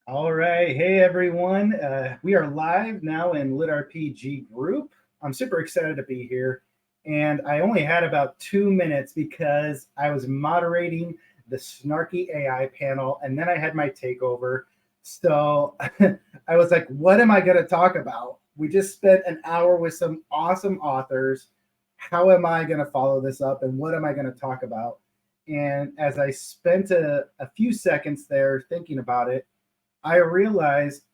All right. Hey, everyone. We are live now in Lit RPG Group. I'm super excited to be here. And I only had about 2 minutes because I was moderating the snarky AI panel and then I had my takeover. So I was like, what am I going to talk about? We just spent an hour with some awesome authors. How am I going to follow this up and what am I going to talk about? And as I spent a few seconds there thinking about it, I realized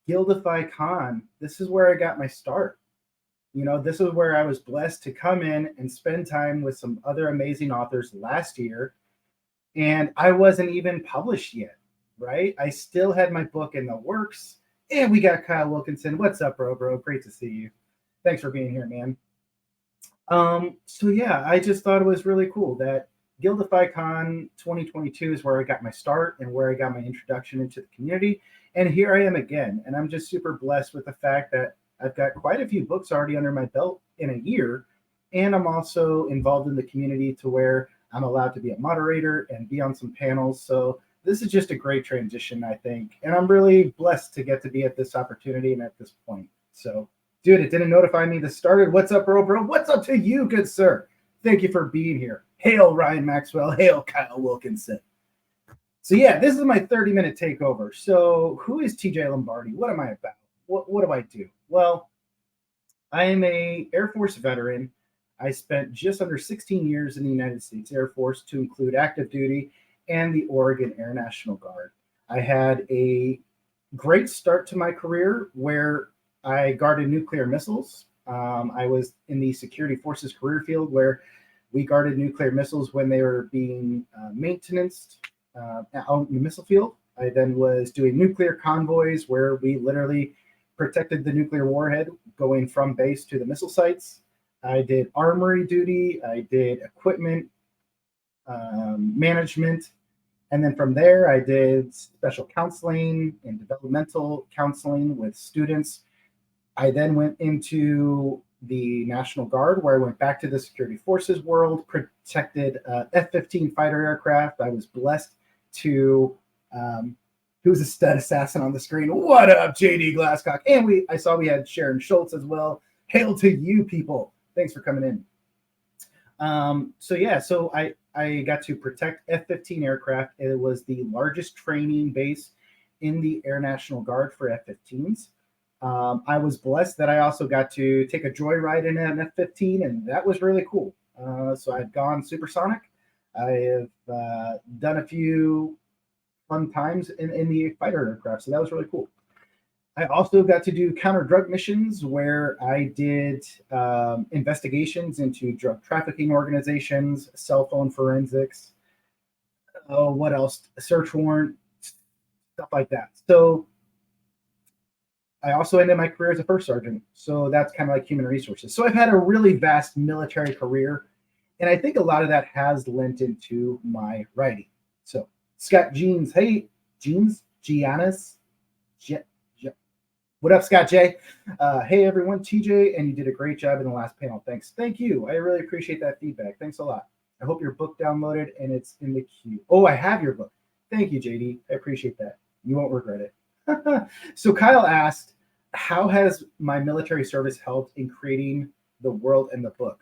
Gildify Con, this is where I got my start. This is where I was blessed to come in and spend time with some other amazing authors last year. And I wasn't even published yet, right? I still had my book in the works. And we got Kyle Wilkinson. What's up, bro? Great to see you. Thanks for being here, man. So yeah, I just thought it was really cool that Gildify Con 2022 is where I got my start and where I got my introduction into the community. And here I am again. And I'm just super blessed with the fact that I've got quite a few books already under my belt in a year. And I'm also involved in the community to where I'm allowed to be a moderator and be on some panels. So this is just a great transition, I think. And I'm really blessed to get to be at this opportunity and at this point. So dude, it didn't notify me this started. What's up, bro? What's up to you, good sir? Thank you for being here. Hail, Ryan Maxwell. Hail, Kyle Wilkinson. So yeah, this is my 30-minute takeover. So who is TJ Lombardi? What am I about? What do I do? Well, I am a Air Force veteran. I spent just under 16 years in the United States Air Force to include active duty and the Oregon Air National Guard. I had a great start to my career where I guarded nuclear missiles. I was in the security forces career field where we guarded nuclear missiles when they were being maintenanced out in the missile field. I then was doing nuclear convoys where we literally protected the nuclear warhead going from base to the missile sites. I did armory duty. I did equipment management. And then from there, I did special counseling and developmental counseling with students. I then went into the National Guard, where I went back to the security forces world, protected F-15 fighter aircraft. I was blessed to, who's a stud assassin on the screen? What up, JD Glasscock? And I saw we had Sharon Schultz as well. Hail to you, people. Thanks for coming in. So I got to protect F-15 aircraft. It was the largest training base in the Air National Guard for F-15s. I was blessed that I also got to take a joyride in an F-15, and that was really cool. So I've gone supersonic. I have done a few fun times in the fighter aircraft, so that was really cool. I also got to do counter drug missions where I did investigations into drug trafficking organizations, cell phone forensics. Oh, what else? Search warrant, stuff like that. So I also ended my career as a first sergeant. So that's kind of like human resources. So I've had a really vast military career. And I think a lot of that has lent into my writing. So Scott Jeans, hey, Jeans, Giannis. What up, Scott J? Hey, everyone, TJ, and you did a great job in the last panel. Thanks. Thank you. I really appreciate that feedback. Thanks a lot. I hope your book downloaded and it's in the queue. Oh, I have your book. Thank you, JD. I appreciate that. You won't regret it. So Kyle asked, how has my military service helped in creating the world and the book?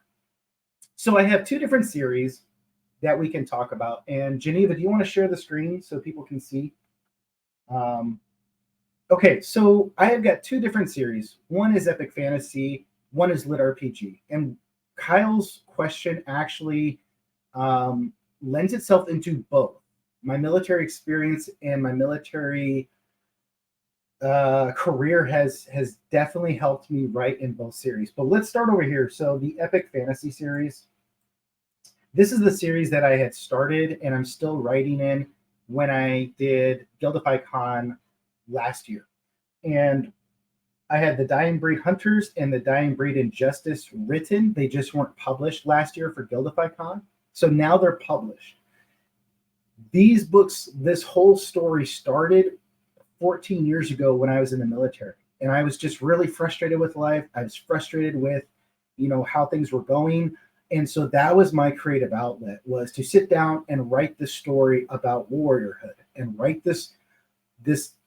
So I have two different series that we can talk about. And Geneva, do you want to share the screen so people can see? Okay, so I have got two different series. One is Epic Fantasy, one is Lit RPG. And Kyle's question actually lends itself into both. My military experience and my military career has definitely helped me write in both series. But let's start over here. So the Epic Fantasy series, this is the series that I had started and I'm still writing in when I did Gildify Con last year. And I had the Dying Breed Hunters and the Dying Breed Injustice written. They just weren't published last year for Gildify Con. So now they're published. These books, this whole story started 14 years ago when I was in the military. And I was just really frustrated with life. I was frustrated with, how things were going. And so that was my creative outlet, was to sit down and write this story about warriorhood and write this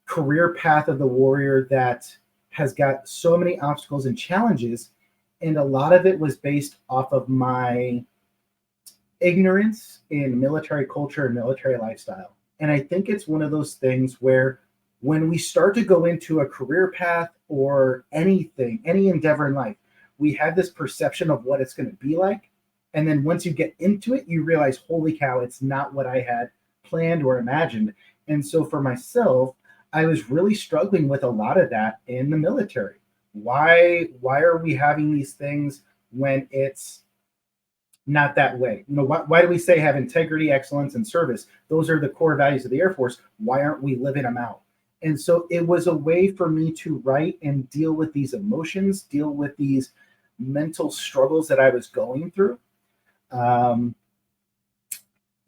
career path of the warrior that has got so many obstacles and challenges. And a lot of it was based off of my ignorance in military culture and military lifestyle. And I think it's one of those things where when we start to go into a career path or anything, any endeavor in life, we have this perception of what it's going to be like. And then once you get into it, you realize, holy cow, it's not what I had planned or imagined. And so for myself, I was really struggling with a lot of that in the military. Why are we having these things when it's not that way? Why do we say have integrity, excellence, and service? Those are the core values of the Air Force. Why aren't we living them out? And so it was a way for me to write and deal with these emotions, deal with these mental struggles that I was going through.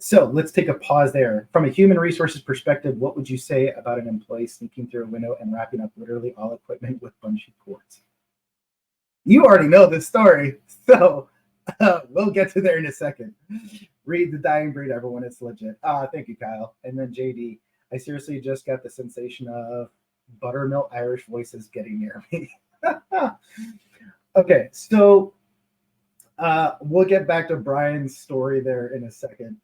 So let's take a pause there. From a human resources perspective, what would you say about an employee sneaking through a window and wrapping up literally all equipment with bungee cords? You already know this story, so we'll get to there in a second. Read The Dying Breed, everyone. It's legit. Thank you, Kyle. And then JD, I seriously just got the sensation of buttermilk Irish voices getting near me. Okay, so we'll get back to Brian's story there in a second.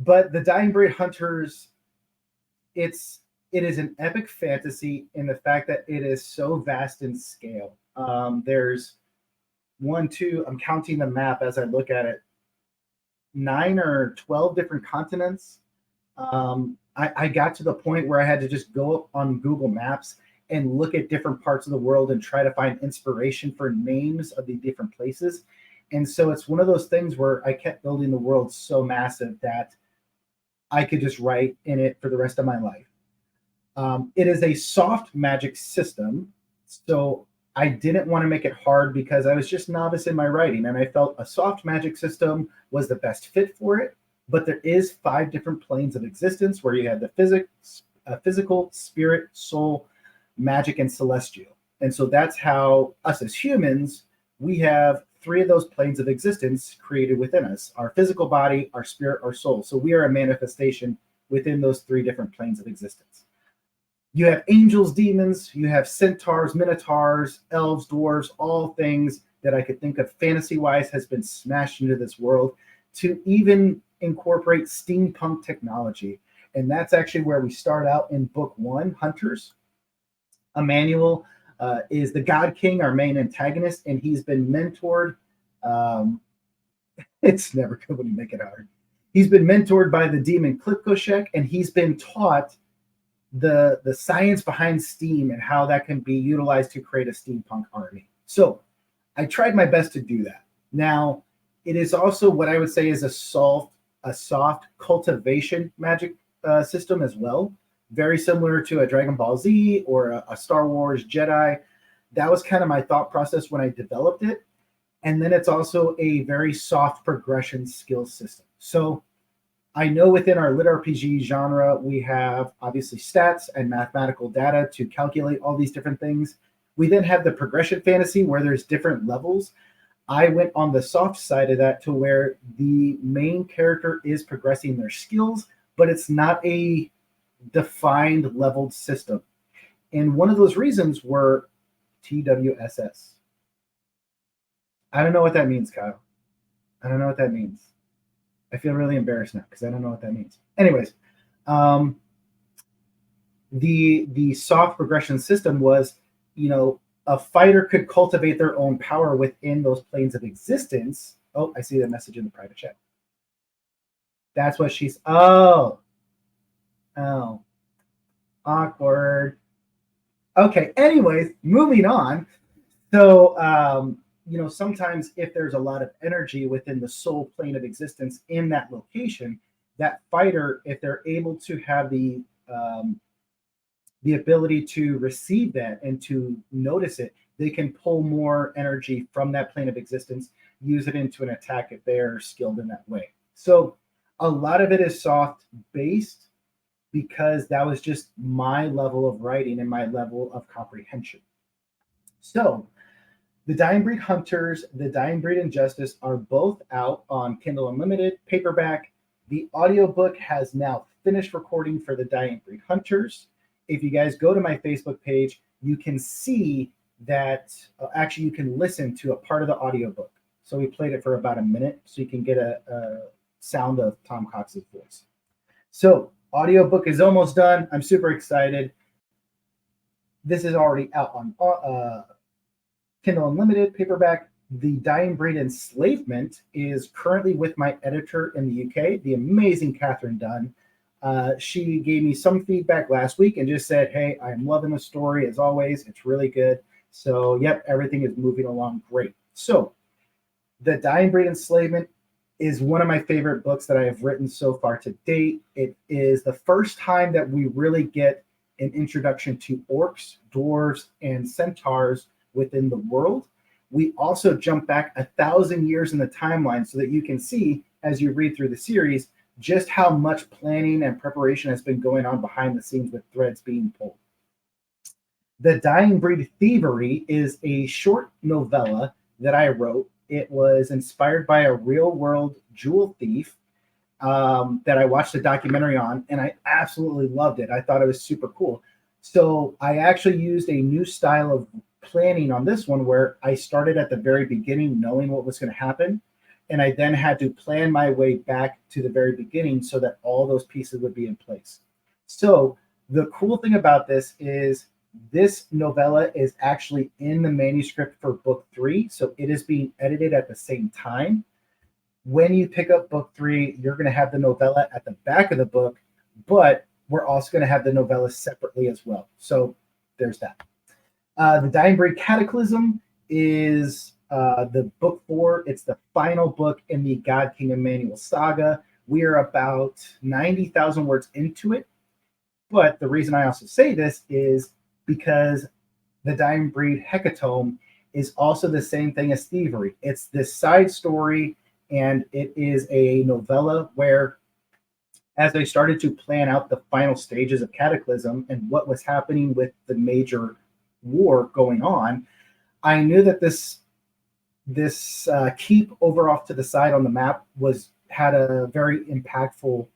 But The Dying Breed Hunters, it is an epic fantasy in the fact that it is so vast in scale. There's I'm counting the map as I look at it, 9 or 12 different continents. I got to the point where I had to just go up on Google Maps and look at different parts of the world and try to find inspiration for names of the different places. And so it's one of those things where I kept building the world so massive that I could just write in it for the rest of my life. It is a soft magic system. So I didn't want to make it hard because I was just novice in my writing, and I felt a soft magic system was the best fit for it. But there is 5 different planes of existence where you have the physical, spirit, soul, magic, and celestial. And so that's how us as humans, we have 3 of those planes of existence created within us: our physical body, our spirit, our soul. So we are a manifestation within those 3 different planes of existence. You have angels, demons, you have centaurs, minotaurs, elves, dwarves, all things that I could think of fantasy-wise has been smashed into this world to even incorporate steampunk technology. And that's actually where we start out in book 1, Hunters. Emmanuel is the God King, our main antagonist, and he's been mentored. It's never good when you make it hard. He's been mentored by the demon Klipkoshek, and he's been taught the science behind steam and how that can be utilized to create a steampunk army. So I tried my best to do that. Now, it is also what I would say is a soft cultivation magic system as well. Very similar to a Dragon Ball Z or a Star Wars Jedi. That was kind of my thought process when I developed it. And then it's also a very soft progression skill system. So I know within our lit RPG genre, we have obviously stats and mathematical data to calculate all these different things. We then have the progression fantasy where there's different levels. I went on the soft side of that to where the main character is progressing their skills, but it's not a defined leveled system. And one of those reasons were TWSS. I don't know what that means, Kyle. I don't know what that means. I feel really embarrassed now because I don't know what that means. Anyways, the soft progression system was, a fighter could cultivate their own power within those planes of existence. Oh, I see the message in the private chat. That's what she's. Oh, awkward. Okay. Anyways, moving on. So, sometimes if there's a lot of energy within the soul plane of existence in that location, that fighter, if they're able to have the ability to receive that and to notice it, they can pull more energy from that plane of existence, use it into an attack if they're skilled in that way. So a lot of it is soft based because that was just my level of writing and my level of comprehension. So The Dying Breed Hunters, The Dying Breed Injustice are both out on Kindle Unlimited, paperback. The audiobook has now finished recording for The Dying Breed Hunters. if you guys go to my Facebook page, you can see that actually you can listen to a part of the audiobook. So we played it for about a minute so you can get a sound of Tom Cox's voice. So audiobook is almost done. I'm super excited. This is already out on Kindle Unlimited paperback. The Dying Breed Enslavement is currently with my editor in the UK, the amazing Catherine Dunn. She gave me some feedback last week and just said, hey, I'm loving the story as always. It's really good. So, yep, everything is moving along great. So, The Dying Breed Enslavement is one of my favorite books that I have written so far to date. It is the first time that we really get an introduction to orcs, dwarves, and centaurs within the world. We also jump back 1,000 years in the timeline so that you can see, as you read through the series, just how much planning and preparation has been going on behind the scenes with threads being pulled. The Dying Breed Thievery is a short novella that I wrote. It was inspired by a real-world jewel thief that I watched a documentary on, and I absolutely loved it. I thought it was super cool. So I actually used a new style of planning on this one where I started at the very beginning knowing what was going to happen, and I then had to plan my way back to the very beginning so that all those pieces would be in place. So the cool thing about this is this novella is actually in the manuscript for book 3, so it is being edited at the same time. When you pick up book 3, you're going to have the novella at the back of the book, but we're also going to have the novella separately as well. So there's that. The Dying Breed Cataclysm is the book 4. It's the final book in the God King Emmanuel saga. We are about 90,000 words into it. But the reason I also say this is because the Dying Breed Hecatomb is also the same thing as Thievery. It's this side story, and it is a novella where, as I started to plan out the final stages of Cataclysm and what was happening with the major war going on, I knew that this keep over off to the side on the map had a very impactful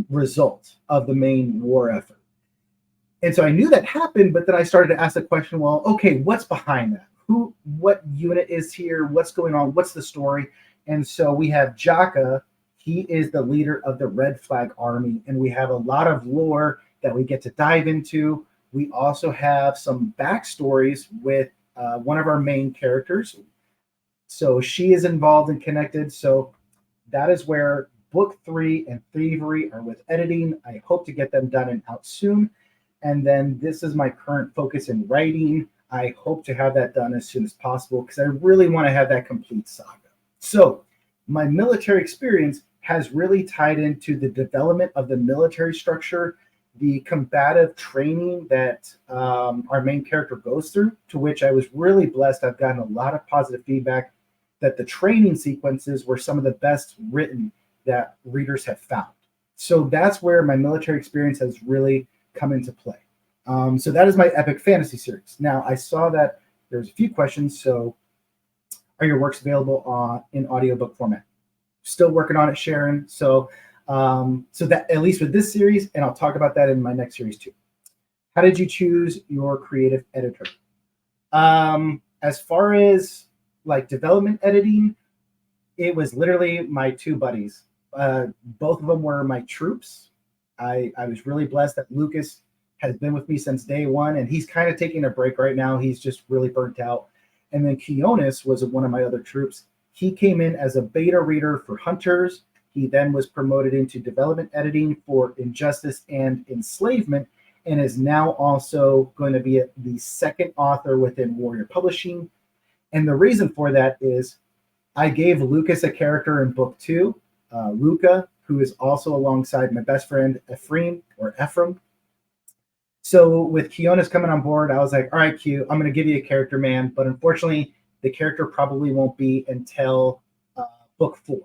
result of the main war effort. And so I knew that happened, but then I started to ask the question, well, okay, what's behind that? What unit is here? What's going on? What's the story? And so we have Jaka. He is the leader of the Red Flag Army, and we have a lot of lore that we get to dive into. We also have some backstories with one of our main characters. So she is involved and connected. So that is where book 3 and Thievery are with editing. I hope to get them done and out soon. And then this is my current focus in writing. I hope to have that done as soon as possible because I really want to have that complete saga. So my military experience has really tied into the development of the military structure, the combative training that our main character goes through, to which I was really blessed. I've gotten a lot of positive feedback that the training sequences were some of the best written that readers have found. So that's where my military experience has really come into play. So that is my epic fantasy series. Now, I saw that there's a few questions. So are your works available in audiobook format? Still working on it, Sharon. So that at least with this series, and I'll talk about that in my next series too. How did you choose your creative editor? As far as like development editing, it was literally my two buddies. Both of them were my troops. I was really blessed that Lucas has been with me since day one, and he's kind of taking a break right now. He's just really burnt out. And then Keonis was one of my other troops. He came in as a beta reader for Hunters. He then was promoted into development editing for Injustice and Enslavement, and is now also going to be the second author within Warrior Publishing. And the reason for that is I gave Lucas a character in book 2, Luca, who is also alongside my best friend Ephraim. So with Keonis coming on board, I was like, all right, Q, I'm going to give you a character, man. But unfortunately, the character probably won't be until book 4.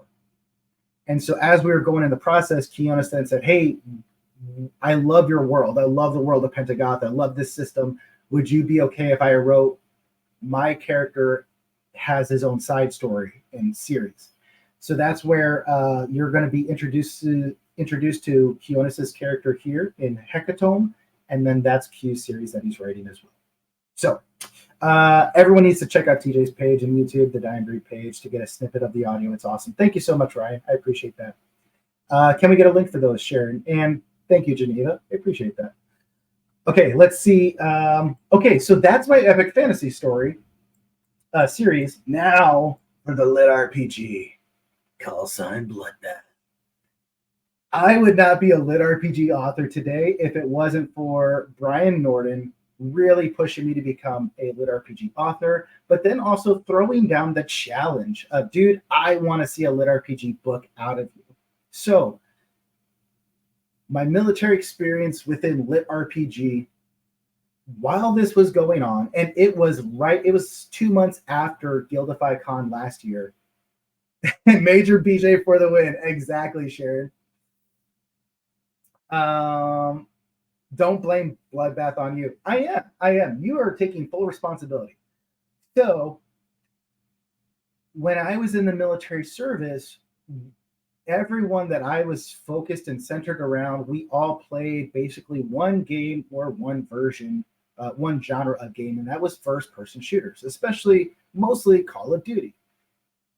And so as we were going in the process, Keonis then said, hey, I love your world. I love the world of Pentagotha. I love this system. Would you be okay if I wrote my character has his own side story and series? So that's where you're going to be introduced to introduced to Kionis's character here in Hecatome, and then that's Q's series that he's writing as well. So everyone needs to check out TJ's page on YouTube, the Dying Breed page, to get a snippet of the audio. It's awesome. Thank you so much, Ryan. I appreciate that. Can we get a link for those, Sharon? And thank you, Geneva. I appreciate that. Okay, let's see. Okay, so that's my epic fantasy story series. Now for the lit RPG, Call Sign Bloodbath. I would not be a lit RPG author today if it wasn't for Brian Norden really pushing me to become a lit RPG author, but then also throwing down the challenge of, dude, I want to see a lit RPG book out of you. So my military experience within lit RPG, while this was going on, and it was 2 months after Guildify Con last year. Major BJ for the win. Exactly, Sharon. Don't blame Bloodbath on you. I am. You are taking full responsibility. So when I was in the military service, everyone that I was focused and centered around, we all played basically one game or one version, one genre of game, and that was first-person shooters, mostly Call of Duty.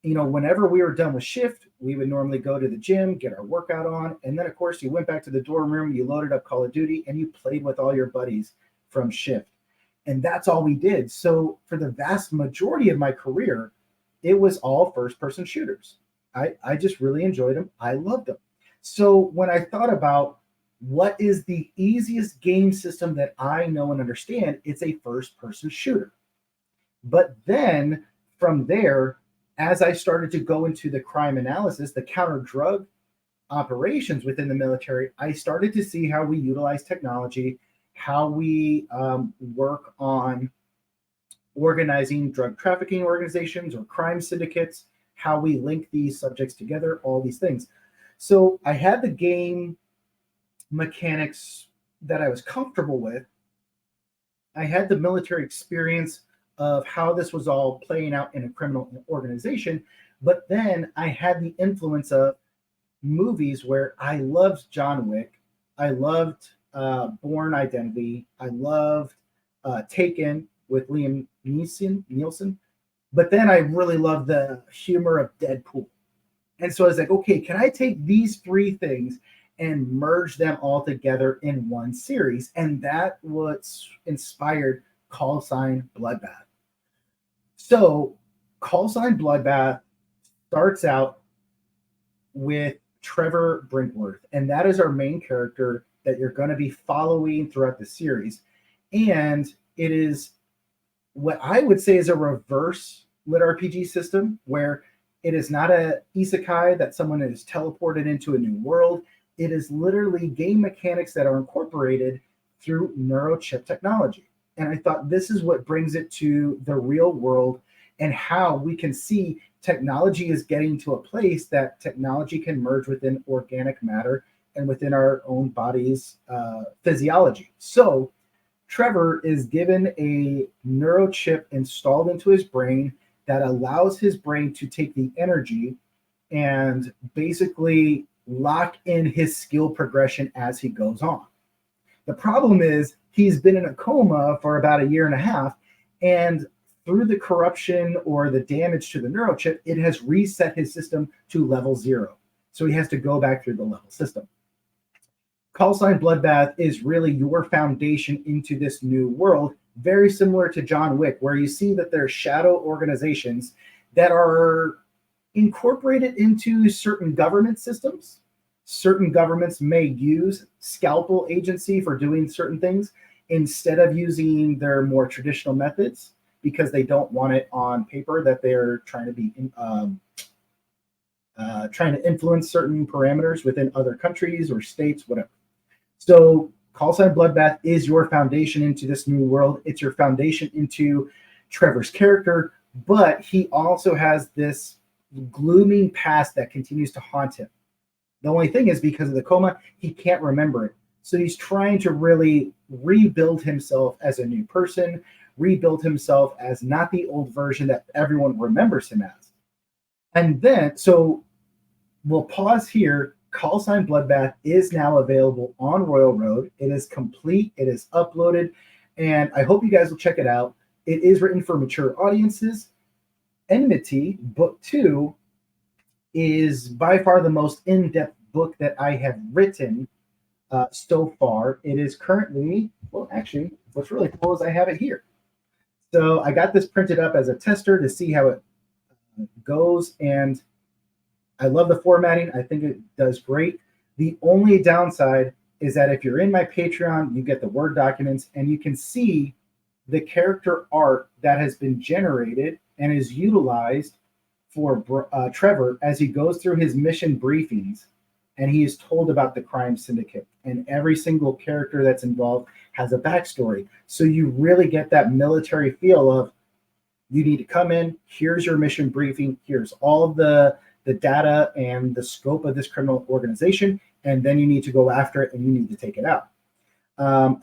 You know, whenever we were done with shift, we would normally go to the gym, get our workout on, and then, of course, you went back to the dorm room, you loaded up Call of Duty, and you played with all your buddies from shift. And that's all we did. So for the vast majority of my career, it was all first-person shooters. I just really enjoyed them. I loved them. So when I thought about what is the easiest game system that I know and understand, it's a first-person shooter. But then from there, as I started to go into the crime analysis, the counter-drug operations within the military, I started to see how we utilize technology, how we work on organizing drug trafficking organizations or crime syndicates, how we link these subjects together, all these things. So I had the game mechanics that I was comfortable with. I had the military experience of how this was all playing out in a criminal organization, but then I had the influence of movies where I loved John Wick, I loved Bourne Identity, I loved Taken with Liam Neeson, but then I really loved the humor of Deadpool. And so I was like, okay, can I take these three things and merge them all together in one series? And that was inspired Call Sign Bloodbath. So Call Sign Bloodbath starts out with Trevor Brinkworth, and that is our main character that you're going to be following throughout the series. And it is what I would say is a reverse lit RPG system, where it is not a isekai that someone is teleported into a new world. It is literally game mechanics that are incorporated through neurochip technology. And I thought this is what brings it to the real world, and how we can see technology is getting to a place that technology can merge within organic matter and within our own body's physiology. So Trevor is given a neurochip installed into his brain that allows his brain to take the energy and basically lock in his skill progression as he goes on. The problem is he's been in a coma for about 1.5 years, and through the corruption or the damage to the neurochip, it has reset his system to level 0. So he has to go back through the level system. Call Sign Bloodbath is really your foundation into this new world, very similar to John Wick, where you see that there are shadow organizations that are incorporated into certain government systems. Certain governments may use scalpel agency for doing certain things instead of using their more traditional methods, because they don't want it on paper that they're trying to be trying to influence certain parameters within other countries or states, whatever. So Call Sign Bloodbath is your foundation into this new world. It's your foundation into Trevor's character, but he also has this glooming past that continues to haunt him. The only thing is, because of the coma, he can't remember it. So he's trying to really rebuild himself as a new person, rebuild himself as not the old version that everyone remembers him as. And then, so we'll pause here. Call Sign Bloodbath is now available on Royal Road. It is complete, it is uploaded, and I hope you guys will check it out. It is written for mature audiences. Enmity, book 2, is by far the most in-depth book that I have written so far. It is currently, well, actually, what's really cool is I have it here. So I got this printed up as a tester to see how it goes, and I love the formatting. I think it does great. The only downside is that if you're in my Patreon, you get the Word documents, and you can see the character art that has been generated and is utilized for Trevor as he goes through his mission briefings, and he is told about the crime syndicate. And every single character that's involved has a backstory. So you really get that military feel of, you need to come in, here's your mission briefing, here's all of the data and the scope of this criminal organization, and then you need to go after it and you need to take it out.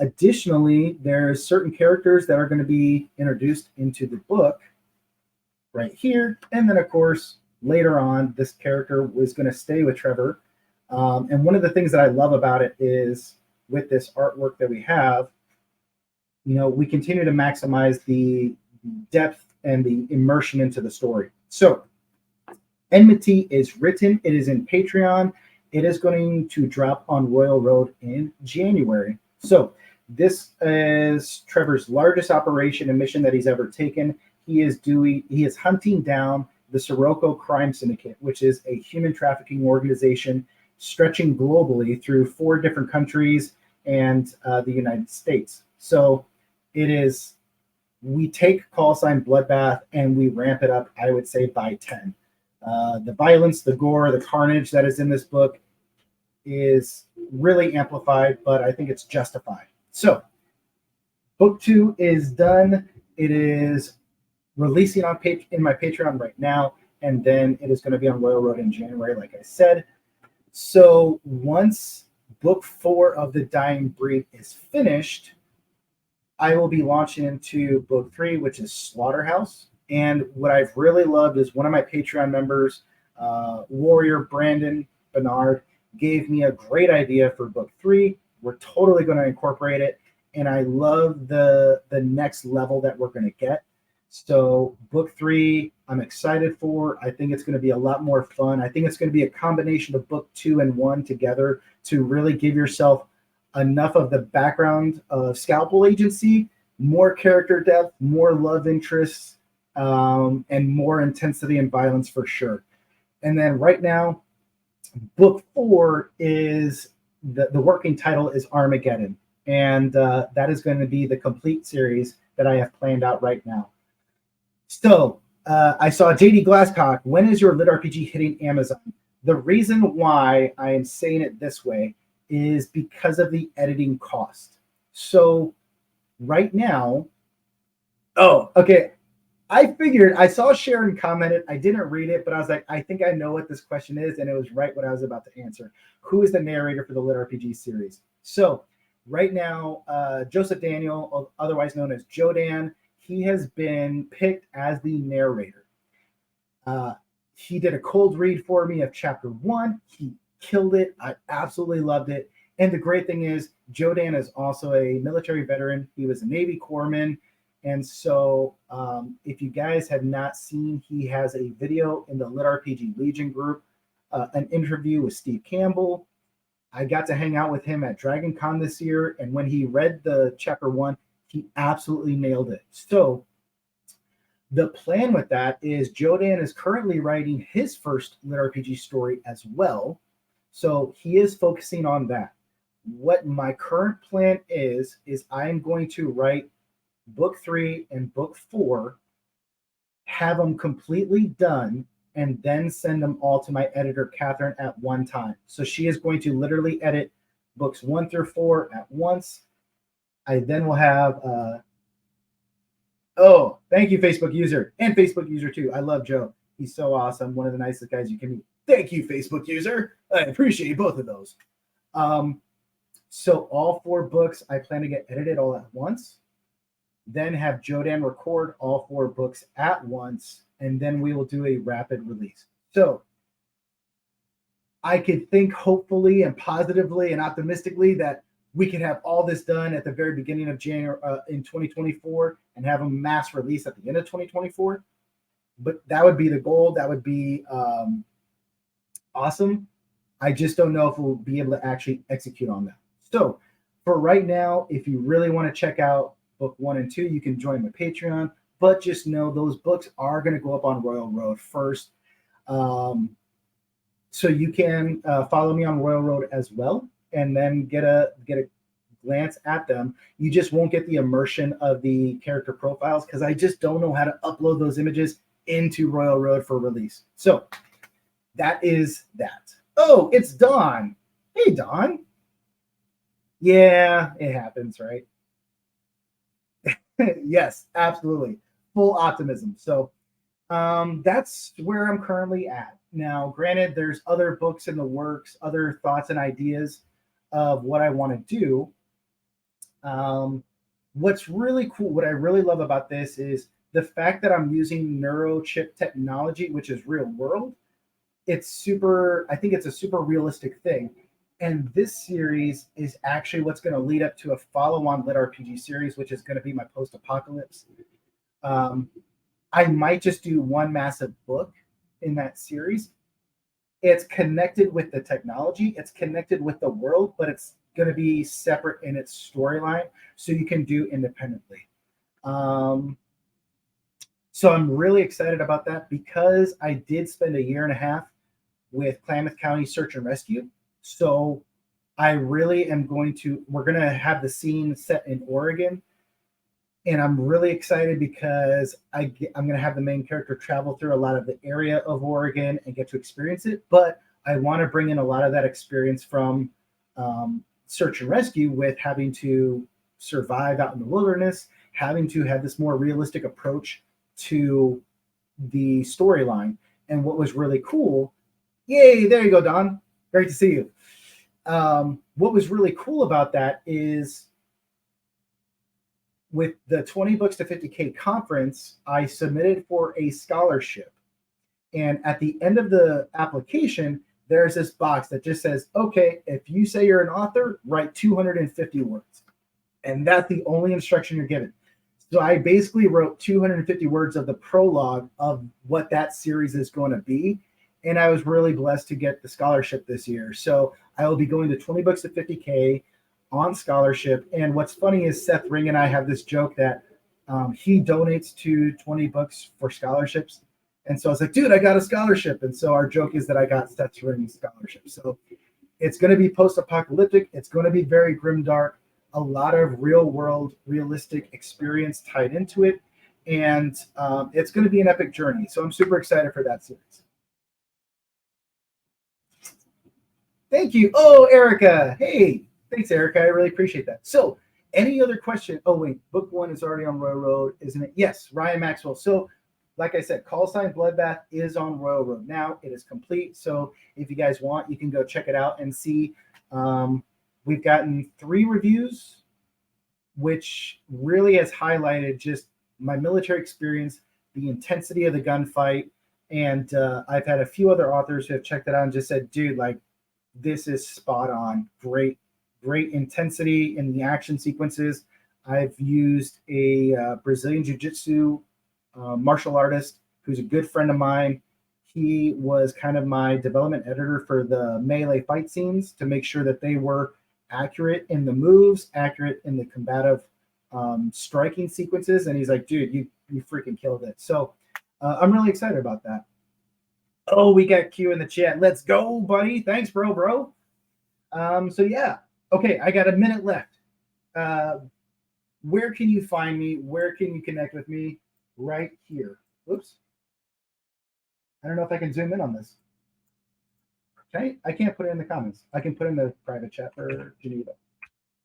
Additionally, there's certain characters that are going to be introduced into the book right here. And then, of course, later on, this character was going to stay with Trevor. And one of the things that I love about it is with this artwork that we have, we continue to maximize the depth and the immersion into the story. So Enmity is written. It is in Patreon. It is going to drop on Royal Road in January. So this is Trevor's largest operation and mission that he's ever taken. He is hunting down the Sirocco Crime Syndicate, which is a human trafficking organization stretching globally through 4 different countries and the United States. So we take Call Sign Bloodbath and we ramp it up, I would say, by 10. The violence, the gore, the carnage that is in this book is really amplified, but I think it's justified. So book 2 is done. It is releasing in my Patreon right now, and then it is going to be on Royal Road in January, like I said. So once book 4 of The Dying Breed is finished, I will be launching into book 3, which is Slaughterhouse. And what I've really loved is one of my Patreon members, Warrior Brandon Bernard, gave me a great idea for book 3. We're totally going to incorporate it, and I love the next level that we're going to get. So book 3, I'm excited for. I think it's going to be a lot more fun. I think it's going to be a combination of book 2 and 1 together to really give yourself enough of the background of Scalpel Agency, more character depth, more love interests, and more intensity and violence for sure. And then right now, book 4 is the working title is Armageddon. And that is going to be the complete series that I have planned out right now. So I saw JD Glasscock, when is your Lit RPG hitting Amazon? The reason why I am saying it this way is because of the editing cost. So right now, I saw Sharon commented. I didn't read it, but I was like, I think I know what this question is, and it was right what I was about to answer. Who is the narrator for the Lit RPG series? So right now, Joseph Daniel, otherwise known as Jodan, he has been picked as the narrator. He did a cold read for me of chapter 1. He killed it. I absolutely loved it. And the great thing is, Jodan is also a military veteran. He was a Navy corpsman. And so if you guys have not seen, he has a video in the Lit RPG Legion group, an interview with Steve Campbell. I got to hang out with him at Dragon Con this year. And when he read the chapter 1, he absolutely nailed it. So the plan with that is Jodan is currently writing his first Lit RPG story as well. So he is focusing on that. What my current plan is I'm going to write book 3 and book 4, have them completely done, and then send them all to my editor, Catherine, at one time. So she is going to literally edit books 1 through 4 at once. I then will have, thank you, Facebook user, and Facebook user too. I love Joe. He's so awesome. One of the nicest guys you can meet. Thank you, Facebook user. I appreciate both of those. So all 4 books I plan to get edited all at once, then have Jodan record all 4 books at once, and then we will do a rapid release. So I could think hopefully and positively and optimistically that we could have all this done at the very beginning of January in 2024 and have a mass release at the end of 2024. But that would be the goal. That would be awesome. I just don't know if we'll be able to actually execute on that. So for right now, if you really want to check out book 1 and 2, you can join my Patreon. But just know those books are going to go up on Royal Road first. So you can follow me on Royal Road as well, and then get a glance at them. You just won't get the immersion of the character profiles because I just don't know how to upload those images into Royal Road for release. So that is that. Oh, it's Dawn. Hey, Dawn. Yeah, it happens, right? Yes, absolutely. Full optimism. So that's where I'm currently at. Now, granted, there's other books in the works, other thoughts and ideas of what I want to do. What's really cool, what I really love about this is the fact that I'm using neurochip technology, which is real world. It's super, I think it's a super realistic thing. And this series is actually what's going to lead up to a follow-on lit RPG series, which is going to be my post-apocalypse. Um, I might just do one massive book in that series. It's connected with the technology, it's connected with the world, but it's going to be separate in its storyline, so you can do independently. Um, so I'm really excited about that because I did spend a year and a half with Klamath County Search and Rescue. So I really am we're going to have the scene set in Oregon. And I'm really excited because I'm going to have the main character travel through a lot of the area of Oregon and get to experience it. But I want to bring in a lot of that experience from search and rescue with having to survive out in the wilderness, having to have this more realistic approach to the storyline. And what was really cool, yay, there you go, Don. Great to see you. What was really cool about that is with the 20 books to 50K conference, I submitted for a scholarship. And at the end of the application, there's this box that just says, okay, if you say you're an author, write 250 words. And that's the only instruction you're given. So I basically wrote 250 words of the prologue of what that series is going to be. And I was really blessed to get the scholarship this year. So I will be going to 20 books to 50K on scholarship. And what's funny is Seth Ring and I have this joke that he donates to 20 books for scholarships. And so I was like, dude, I got a scholarship. And so our joke is that I got Seth Ring's scholarship. So it's going to be post-apocalyptic. It's going to be very grimdark, a lot of real world, realistic experience tied into it. And it's going to be an epic journey. So I'm super excited for that series. Thank you. Oh, Erica. Hey, thanks, Erica. I really appreciate that. So any other question? Oh, wait, book 1 is already on Royal Road, isn't it? Yes, Ryan Maxwell. So like I said, Call Sign Bloodbath is on Royal Road now. It is complete. So if you guys want, you can go check it out and see. We've gotten 3 reviews, which really has highlighted just my military experience, the intensity of the gunfight. And I've had a few other authors who have checked it out and just said, dude, like, this is spot on. Great intensity in the action sequences. I've used a Brazilian Jiu-Jitsu martial artist who's a good friend of mine. He was kind of my development editor for the melee fight scenes to make sure that they were accurate in the moves, accurate in the combative striking sequences. And he's like, dude, you freaking killed it. So I'm really excited about that. Oh, we got Q in the chat. Let's go, buddy. Thanks, bro. So yeah. Okay, I got a minute left. Where can you find me? Where can you connect with me? Right here. Oops. I don't know if I can zoom in on this. Okay, I can't put it in the comments. I can put in the private chat for Geneva.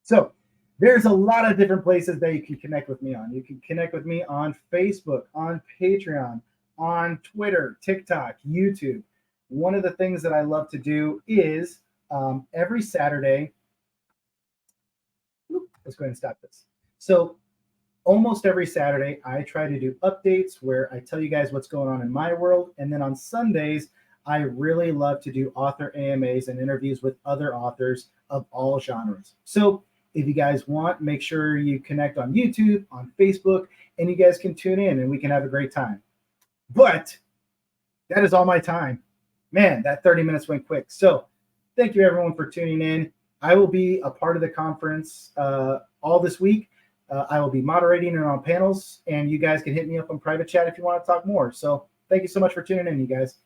So there's a lot of different places that you can connect with me on. You can connect with me on Facebook, on Patreon, on Twitter, TikTok, YouTube. One of the things that I love to do is every Saturday. Let's go ahead and stop this. So almost every Saturday, I try to do updates where I tell you guys what's going on in my world. And then on Sundays, I really love to do author AMAs and interviews with other authors of all genres. So if you guys want, make sure you connect on YouTube, on Facebook, and you guys can tune in and we can have a great time. But that is all my time. Man, that 30 minutes went quick. So thank you everyone for tuning in. I will be a part of the conference all this week. I will be moderating and on panels, and you guys can hit me up on private chat if you want to talk more. So thank you so much for tuning in, you guys.